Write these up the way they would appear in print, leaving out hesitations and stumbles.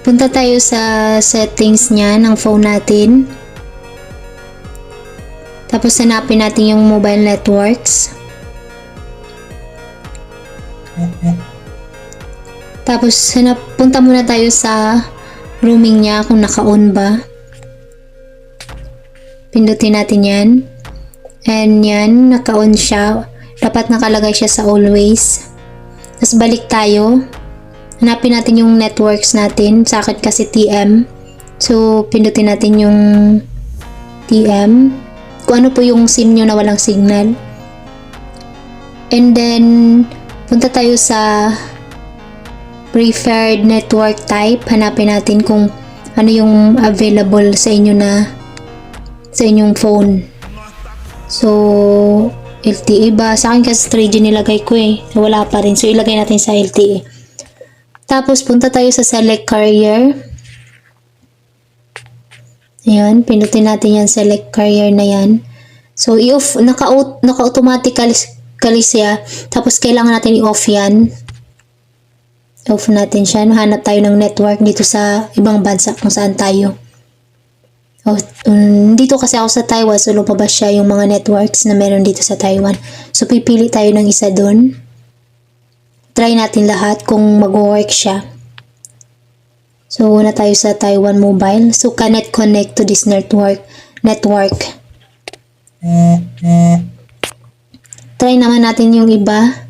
Punta tayo sa settings niya ng phone natin. Tapos hanapin natin yung mobile networks. Tapos punta muna tayo sa roaming niya kung naka-on ba. Pindutin natin yan. And yan, naka-on siya. Dapat nakalagay siya sa always. Tapos balik tayo. Hanapin natin yung networks natin. Sa akin kasi TM. So, pindutin natin yung TM. Kung ano po yung SIM nyo na walang signal. And then, punta tayo sa preferred network type. Hanapin natin kung ano yung available sa inyo na sa inyong phone. So, LTE ba? Sa akin kasi 3G nilagay ko eh. Wala pa rin. So, ilagay natin sa LTE. Tapos, punta tayo sa select carrier. Ayan, pindutin natin yan, select carrier na yan. So, i-off, naka-automatically siya. Tapos, kailangan natin i-off yan. I-off natin siya. Hanap tayo ng network dito sa ibang bansa kung saan tayo. Dito kasi ako sa Taiwan, so lumabas siya yung mga networks na meron dito sa Taiwan. So, pipili tayo ng isa dun. Try natin lahat kung mag-work siya. So, una tayo sa Taiwan Mobile. So, connect to this network. Try naman natin yung iba.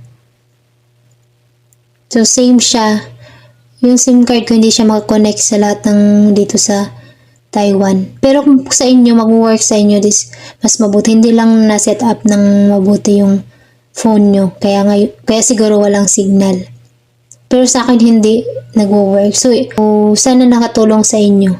So, same siya. Yung SIM card ko hindi siya makakonect sa lahat ng dito sa Taiwan. Pero kung sa inyo, mag-work sa inyo, mas mabuti. Hindi lang na-set up ng mabuti yung phone nyo. Kaya siguro walang signal. Pero sa akin hindi nagwo-work. So, sana nakatulong sa inyo.